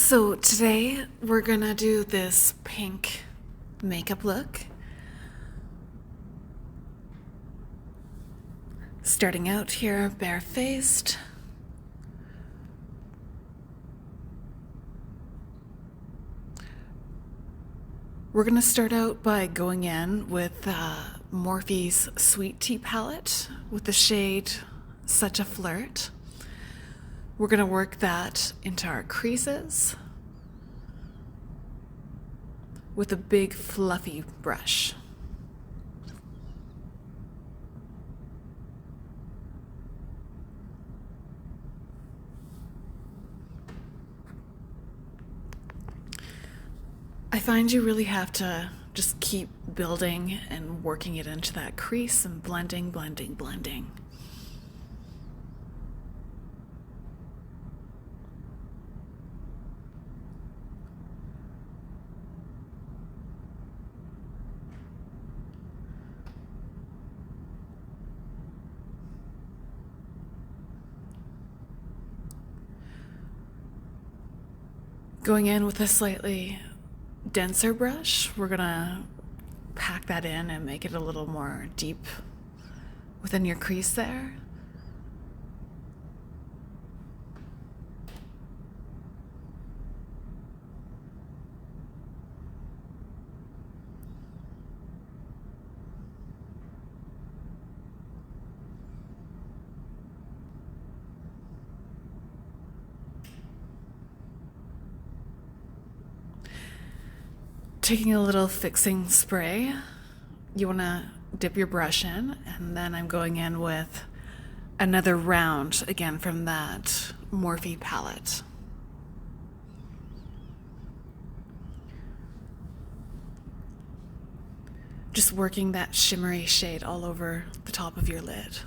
So today we're gonna do this pink makeup look. Starting out here, barefaced. We're gonna start out by going in with Morphe's Sweet Tea palette with the shade Such a Flirt. We're gonna work that into our creases with a big fluffy brush. I find you really have to just keep building and working it into that crease and blending, blending, blending. Going in with a slightly denser brush, we're gonna pack that in and make it a little more deep within your crease there. Taking a little fixing spray, you want to dip your brush in, and then I'm going in with another round, again from that Morphe palette. Just working that shimmery shade all over the top of your lid.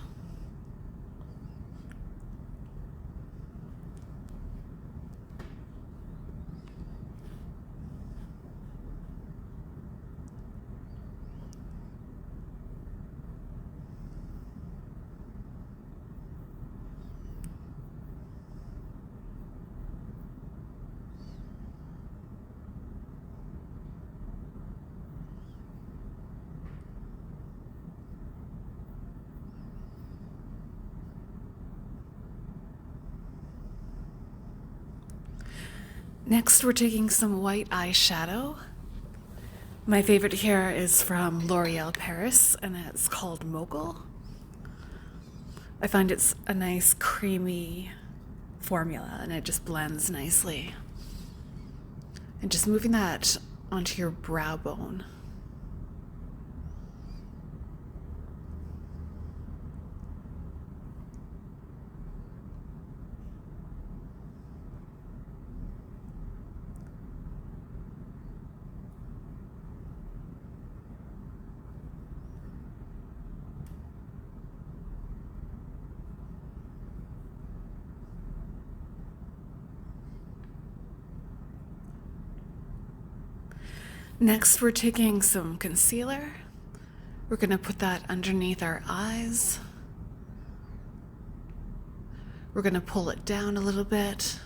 Next, we're taking some white eyeshadow. My favorite here is from L'Oreal Paris, and it's called Mogul. I find it's a nice creamy formula, and it just blends nicely. And just moving that onto your brow bone. Next, we're taking some concealer. We're going to put that underneath our eyes. We're going to pull it down a little bit.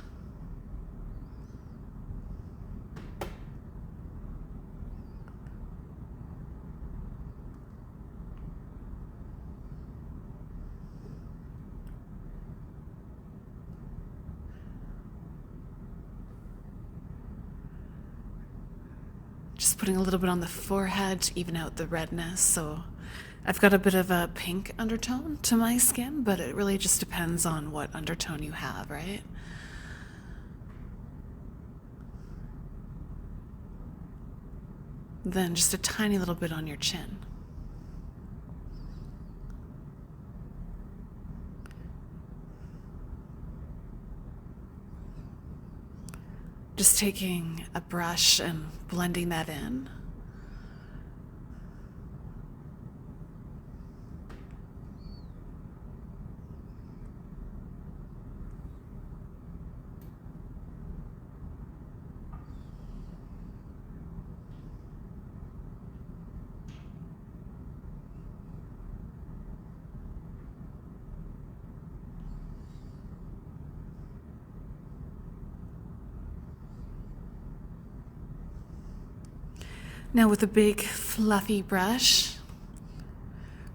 Just putting a little bit on the forehead to even out the redness. So I've got a bit of a pink undertone to my skin, but it really just depends on what undertone you have, right? Then just a tiny little bit on your chin. Just taking a brush and blending that in. Now with a big fluffy brush,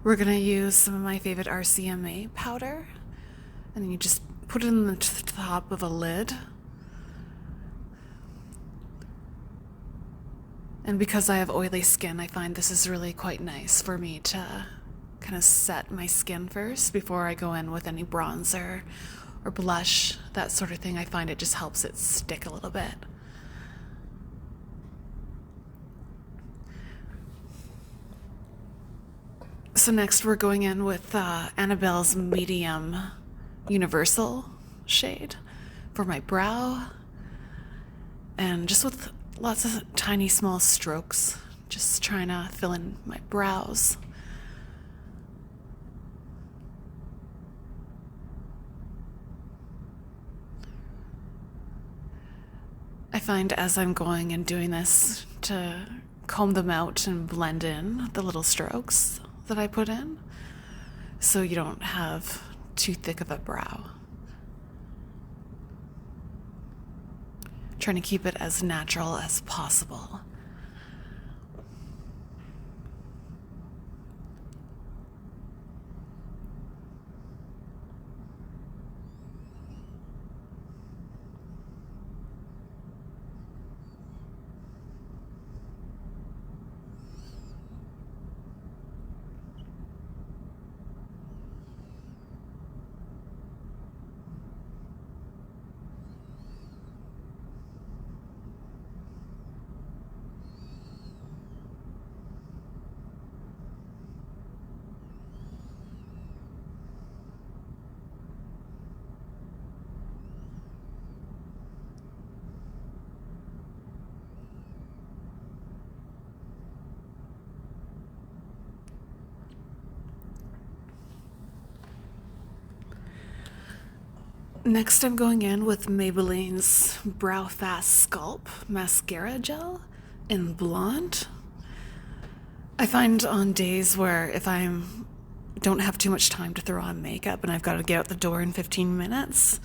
we're gonna use some of my favorite RCMA powder, and then you just put it in the top of a lid. And because I have oily skin, I find this is really quite nice for me to kind of set my skin first before I go in with any bronzer or blush, that sort of thing. I find it just helps it stick a little bit. So next we're going in with Annabelle's medium universal shade for my brow, and just with lots of tiny small strokes, just trying to fill in my brows. I find as I'm going and doing this to comb them out and blend in the little strokes that I put in, so you don't have too thick of a brow. Trying to keep it as natural as possible. Next, I'm going in with Maybelline's Brow Fast Sculpt Mascara Gel in Blonde. I find on days where if I don't have too much time to throw on makeup and I've got to get out the door in 15 minutes,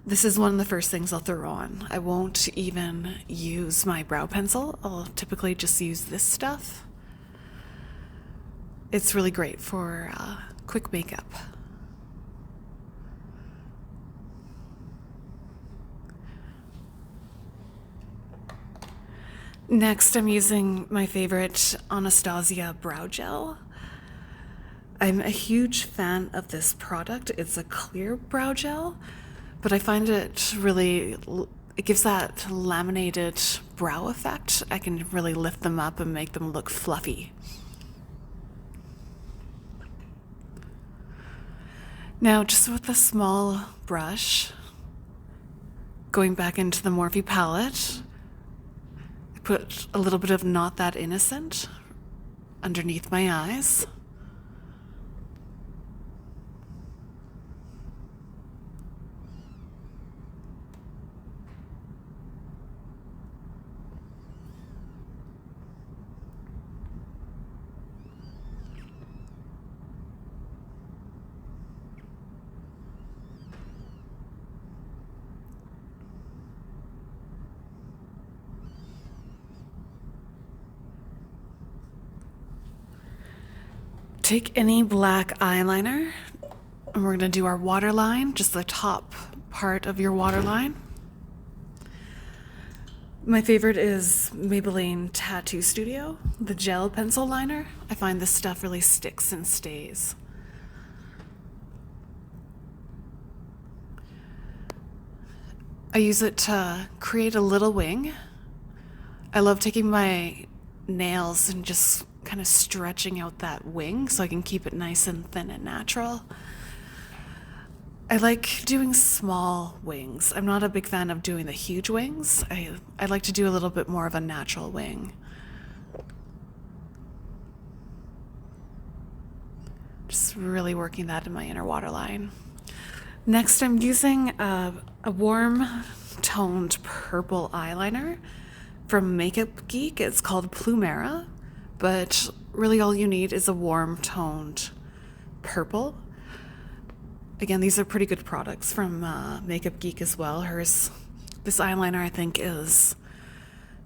this is one of the first things I'll throw on. I won't even use my brow pencil. I'll typically just use this stuff. It's really great for quick makeup. Next, I'm using my favorite Anastasia brow gel. I'm a huge fan of this product. It's a clear brow gel, but I find it gives that laminated brow effect. I can really lift them up and make them look fluffy. Now, just with a small brush, going back into the Morphe palette, put a little bit of Not That Innocent underneath my eyes. Take any black eyeliner, and we're going to do our waterline, just the top part of your waterline. My favorite is Maybelline Tattoo Studio, the gel pencil liner. I find this stuff really sticks and stays. I use it to create a little wing. I love taking my nails and just kind of stretching out that wing so I can keep it nice and thin and natural. I like doing small wings. I'm not a big fan of doing the huge wings. I like to do a little bit more of a natural wing. Just really working that in my inner waterline. Next, I'm using a warm toned purple eyeliner from Makeup Geek. It's called Plumeria, but really all you need is a warm toned purple. Again, these are pretty good products from Makeup Geek as well. This eyeliner I think is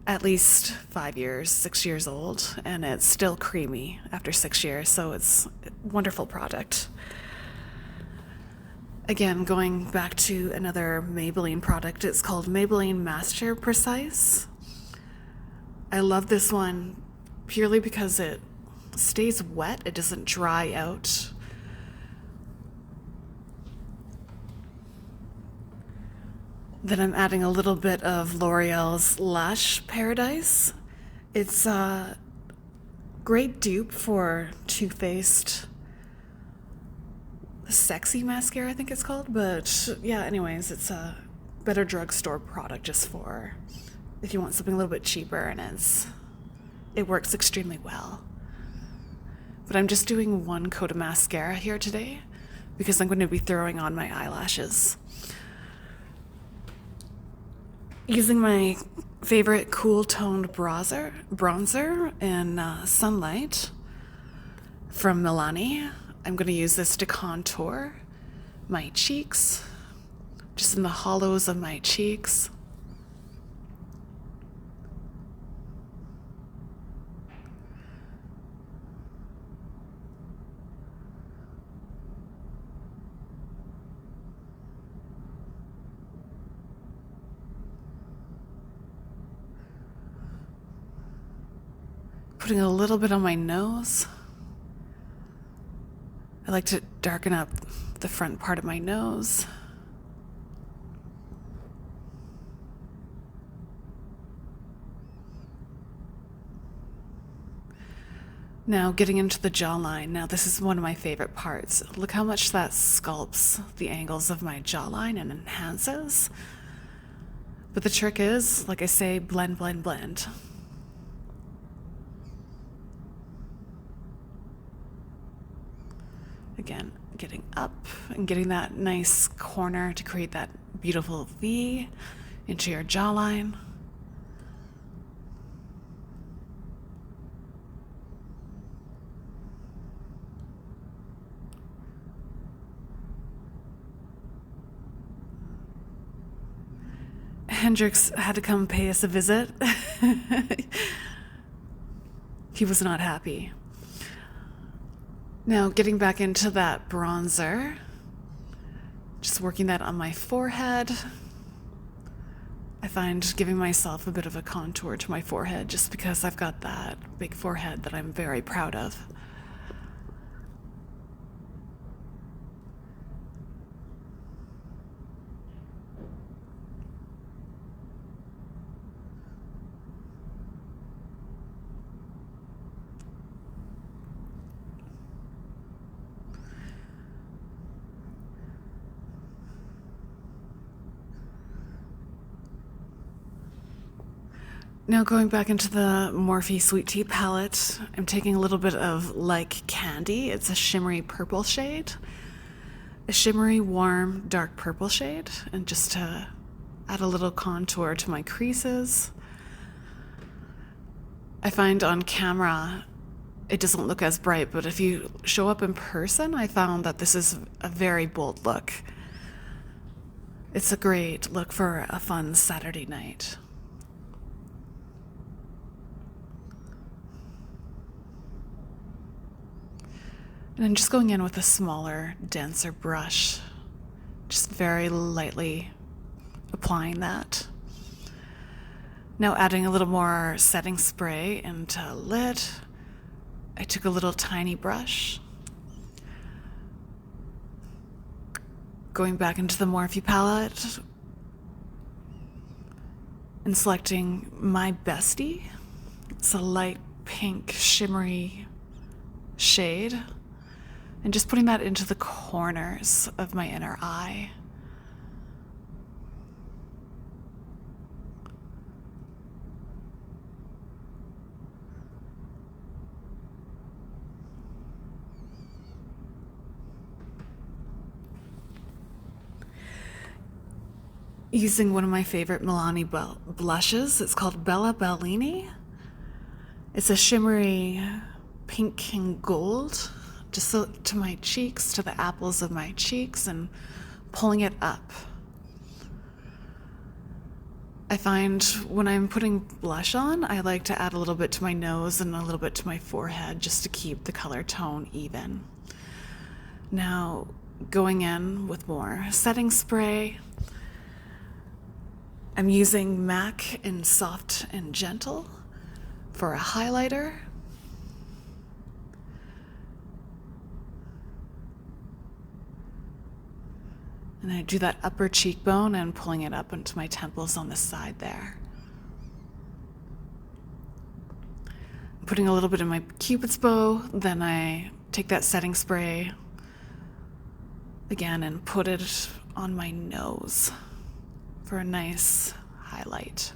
at least 5 years, 6 years old, and it's still creamy after 6 years, so it's a wonderful product. Again, going back to another Maybelline product, it's called Maybelline Master Precise. I love this one purely because it stays wet, it doesn't dry out. Then I'm adding a little bit of L'Oreal's Lash Paradise. It's a great dupe for Too Faced Sexy Mascara, I think it's called. But yeah, anyways, it's a better drugstore product just for if you want something a little bit cheaper, and it works extremely well. But I'm just doing one coat of mascara here today because I'm going to be throwing on my eyelashes. Using my favorite cool toned bronzer in Sunlight from Milani. I'm going to use this to contour my cheeks, just in the hollows of my cheeks. Putting a little bit on my nose. I like to darken up the front part of my nose. Now getting into the jawline. Now this is one of my favorite parts. Look how much that sculpts the angles of my jawline and enhances. But the trick is, like I say, blend, blend, blend. Again, getting up and getting that nice corner to create that beautiful V into your jawline. Hendrix had to come pay us a visit. He was not happy. Now, getting back into that bronzer, just working that on my forehead. I find giving myself a bit of a contour to my forehead just because I've got that big forehead that I'm very proud of. Now going back into the Morphe Sweet Tea palette, I'm taking a little bit of Like Candy. It's a shimmery purple shade. A shimmery, warm, dark purple shade. And just to add a little contour to my creases. I find on camera it doesn't look as bright, but if you show up in person, I found that this is a very bold look. It's a great look for a fun Saturday night. And I'm just going in with a smaller, denser brush, just very lightly applying that. Now adding a little more setting spray into lid. I took a little tiny brush. Going back into the Morphe palette and selecting My Bestie. It's a light pink, shimmery shade. And just putting that into the corners of my inner eye. Using one of my favorite Milani blushes. It's called Bellini. It's a shimmery pink and gold. Just so to my cheeks, to the apples of my cheeks, and pulling it up. I find when I'm putting blush on, I like to add a little bit to my nose and a little bit to my forehead just to keep the color tone even. Now, going in with more setting spray, I'm using MAC in Soft and Gentle for a highlighter. And I do that upper cheekbone and pulling it up into my temples on the side there. Putting a little bit in my Cupid's bow, then I take that setting spray again and put it on my nose for a nice highlight.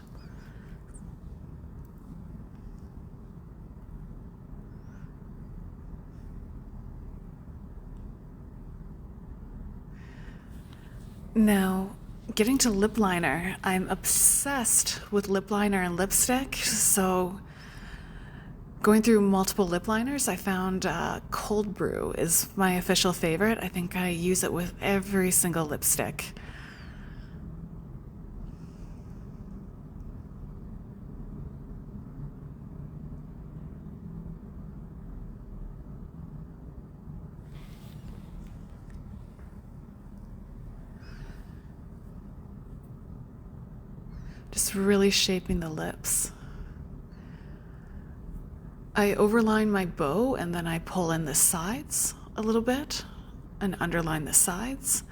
Now, getting to lip liner, I'm obsessed with lip liner and lipstick, so going through multiple lip liners, I found Cold Brew is my official favorite. I think I use it with every single lipstick. Just really shaping the lips. I overline my bow and then I pull in the sides a little bit and underline the sides.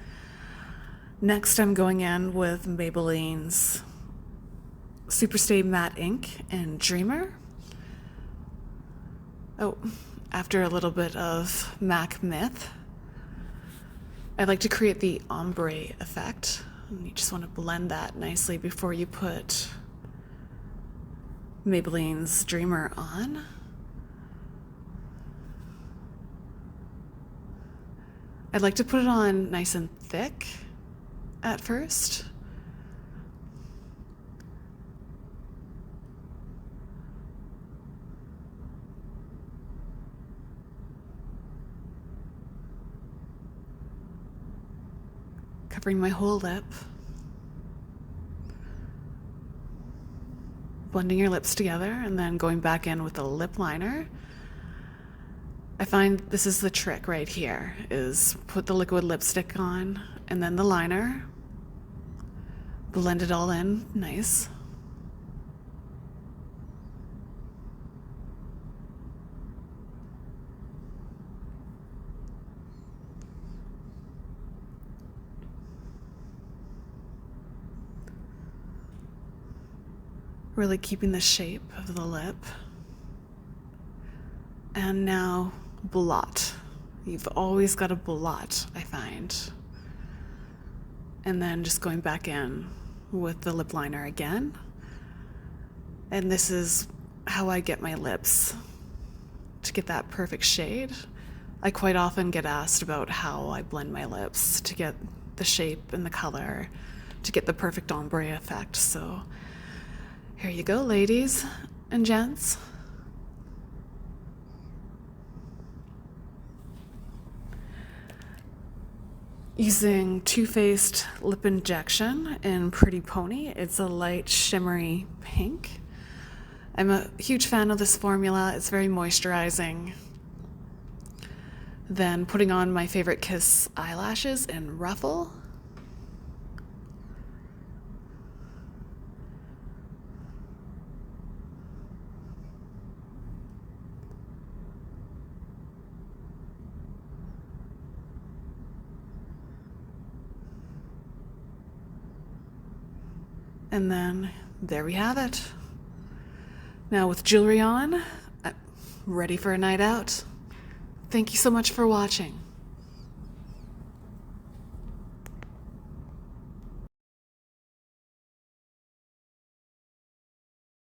Next, I'm going in with Maybelline's Superstay Matte Ink in Dreamer. Oh, after a little bit of MAC Myth, I like to create the ombre effect. And you just want to blend that nicely before you put Maybelline's Dreamer on. I'd like to put it on nice and thick at first. Covering my whole lip. Blending your lips together and then going back in with a lip liner. I find this is the trick right here, is put the liquid lipstick on and then the liner. Blend it all in nice. Really keeping the shape of the lip. And now blot. You've always got a blot, I find. And then just going back in with the lip liner again. And this is how I get my lips to get that perfect shade. I quite often get asked about how I blend my lips to get the shape and the color, to get the perfect ombre effect. So here you go, ladies and gents. Using Too Faced Lip Injection in Pretty Pony. It's a light shimmery pink. I'm a huge fan of this formula. It's very moisturizing. Then putting on my favorite Kiss eyelashes in Ruffle. And then there we have it. Now with jewelry on, ready for a night out. Thank you so much for watching.